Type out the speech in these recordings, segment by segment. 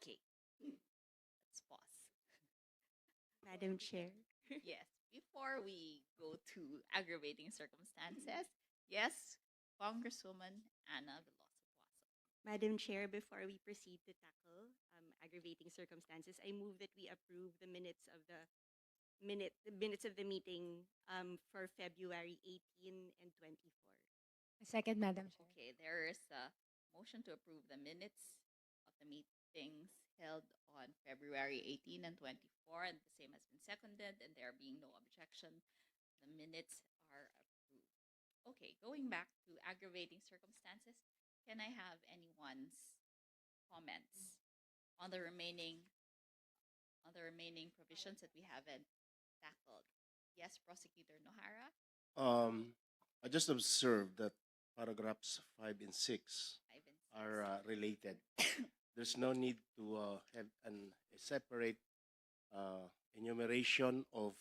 Okay, let's pause. Madam Chair. Yes, before we go to aggravating circumstances, yes, Congresswoman Anna Veloso Pozo. Madam Chair, before we proceed to tackle aggravating circumstances, I move that we approve the minutes of the minutes of the meeting for February 18 and 24. A second, Madam Chair. Okay, there is a motion to approve the minutes of the meetings held on February 18 and 24, and the same has been seconded, and there being no objection, the minutes are approved. Okay, going back to aggravating circumstances, can I have anyone's comments on the remaining provisions that we haven't tackled? Yes, Prosecutor Nohara. I just observed that paragraphs 5 and 6 Five and six. are related. There's no need to have a separate enumeration of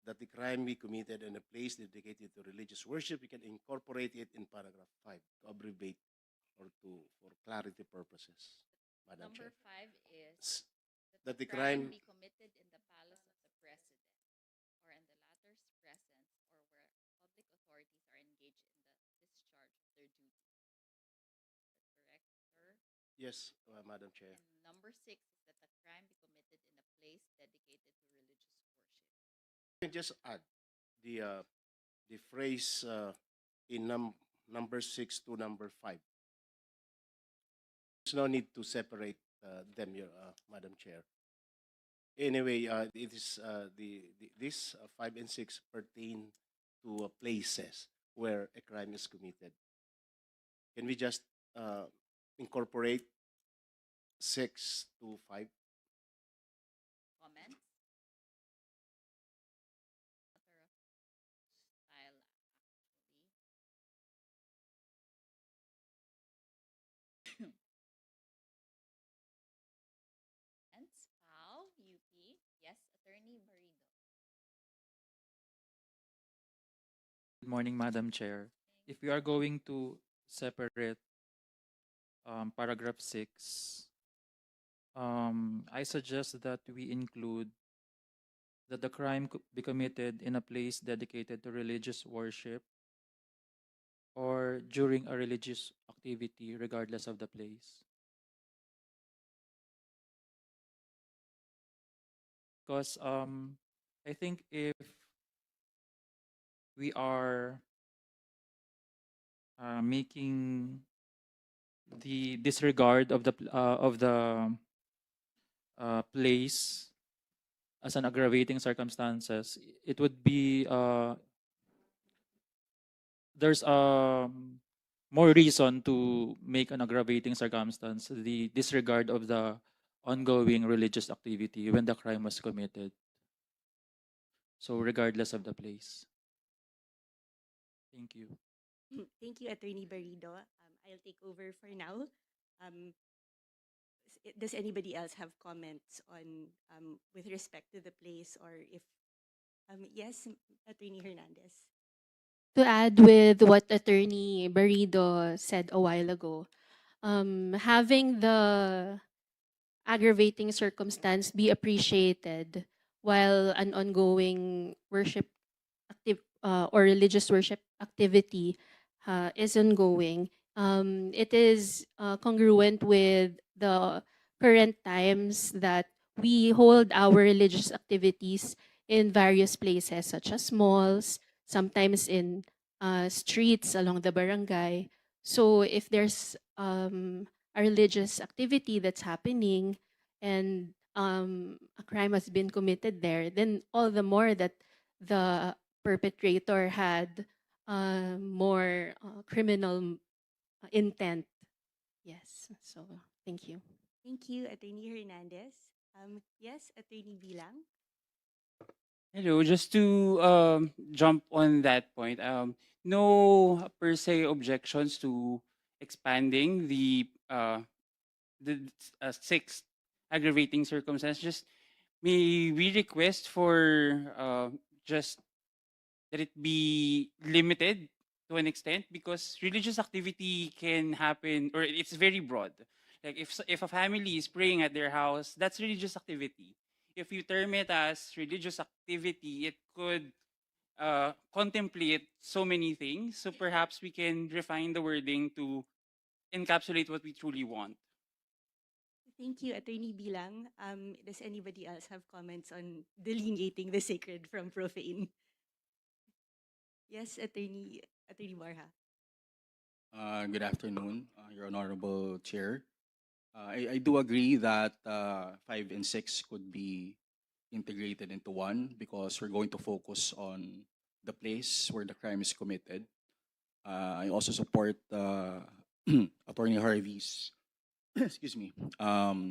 that the crime be committed in a place dedicated to religious worship. We can incorporate it in paragraph 5 to abbreviate or for clarity purposes, Madam Number Chair. 5 is S- that the That the crime crime be committed in the palace of the president or in the latter's presence or where public authorities are engaged in the discharge of their duty. Is that correct, sir? Yes, Madam Chair. And number 6 is that the crime be committed in a place dedicated to religious worship. I can just add the phrase in number 6 to number 5. There's no need to separate them, Madam Chair. Anyway, it is this 5 and 6 pertain to places where a crime is committed. Can we just incorporate 6 to 5? Comments? Matter of style, actually. And Pao, UP. Yes, Attorney Marido. Good morning, Madam Chair. If we are going to separate paragraph 6, I suggest that we include that the crime be committed in a place dedicated to religious worship or during a religious activity, regardless of the place. Because I think if we are making the disregard of the place as an aggravating circumstances, it would be there's more reason to make an aggravating circumstance the disregard of the ongoing religious activity when the crime was committed. So regardless of the place. Thank you. Thank you, Attorney Barrido. I'll take over for now. Does anybody else have comments on with respect to the place or if yes, Attorney Hernandez. To add with what Attorney Barrido said a while ago, having the aggravating circumstance be appreciated while an ongoing worship or religious worship activity is ongoing, it is congruent with the current times that we hold our religious activities in various places, such as malls, sometimes in streets along the barangay. So if there's a religious activity that's happening and a crime has been committed there, then all the more that the perpetrator had more criminal intent. Yes. So thank you. Thank you, Attorney Hernandez. Yes, Attorney Bilang. Hello, just to jump on that point, no per se objections to expanding the sixth aggravating circumstance. Just may we request for just that it be limited to an extent because religious activity can happen or it's very broad. Like if a family is praying at their house, that's religious activity. If you term it as religious activity, it could contemplate so many things. So perhaps we can refine the wording to encapsulate what we truly want. Thank you, Attorney Bilang. Does anybody else have comments on delineating the sacred from profane? Yes, Attorney Barha. Good afternoon, Your Honorable Chair. I do agree that 5 and 6 could be integrated into one because we're going to focus on the place where the crime is committed. I also support Attorney Harvey's excuse me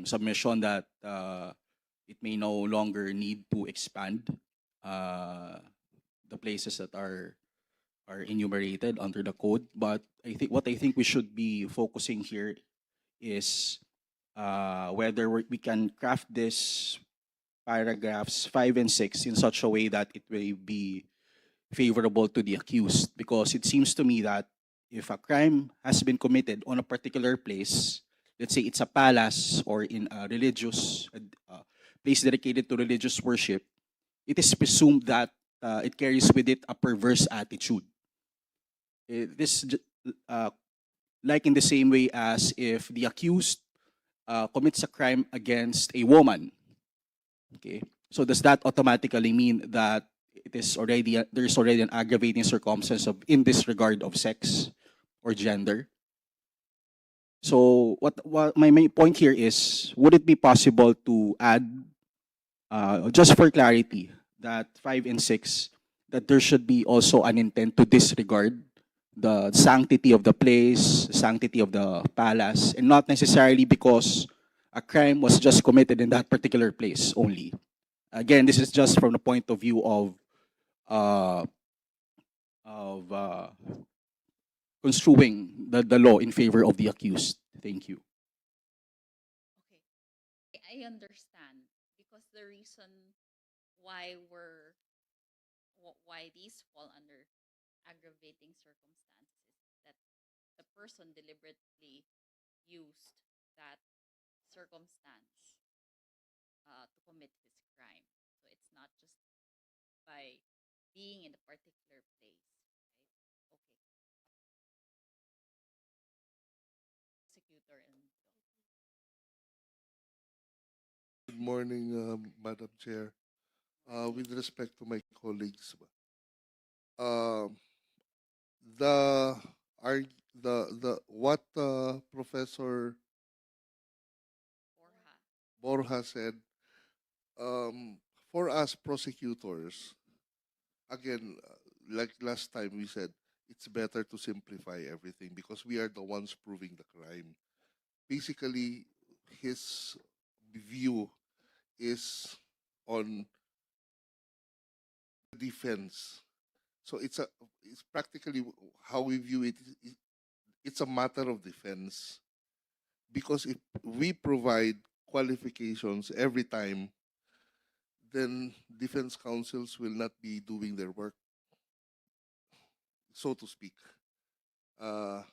submission that it may no longer need to expand uh, the places that are enumerated under the code. But I think we should be focusing here is whether we can craft this paragraphs 5 and 6 in such a way that it will be favorable to the accused. Because it seems to me that if a crime has been committed on a particular place, let's say it's a palace or in a religious place dedicated to religious worship, it is presumed that it carries with it a perverse attitude. This like in the same way as if the accused commits a crime against a woman. Okay, so does that automatically mean that it is already there is already an aggravating circumstance of in disregard of sex or gender? So what my main point here is, would it be possible to add just for clarity that 5 and 6 that there should be also an intent to disregard the sanctity of the place, sanctity of the palace, and not necessarily because a crime was just committed in that particular place only. Again, this is just from the point of view uh, of construing the law in favor of the accused. Thank you. Okay, I understand because the reason why why these fall under aggravating circumstances is that the person deliberately used that circumstance to commit his crime. So it's not just by being in a particular place, right? Okay. Prosecutor and Good morning, Madam Chair. With respect to my colleagues, uh, the the what Professor Borja. Borja said, um, for us prosecutors, again, like last time we said, it's better to simplify everything because we are the ones proving the crime. Basically, his view is on defense. So it's practically how we view it. It's a matter of defense because if we provide qualifications every time, then defense counsels will not be doing their work, so to speak. Uh,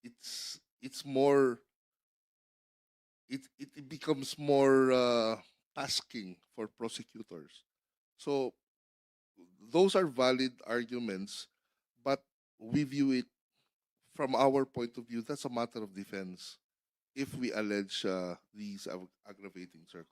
it's more it becomes more tasking for prosecutors. So those are valid arguments, but we view it from our point of view. That's a matter of defense if we allege these aggravating circumstances.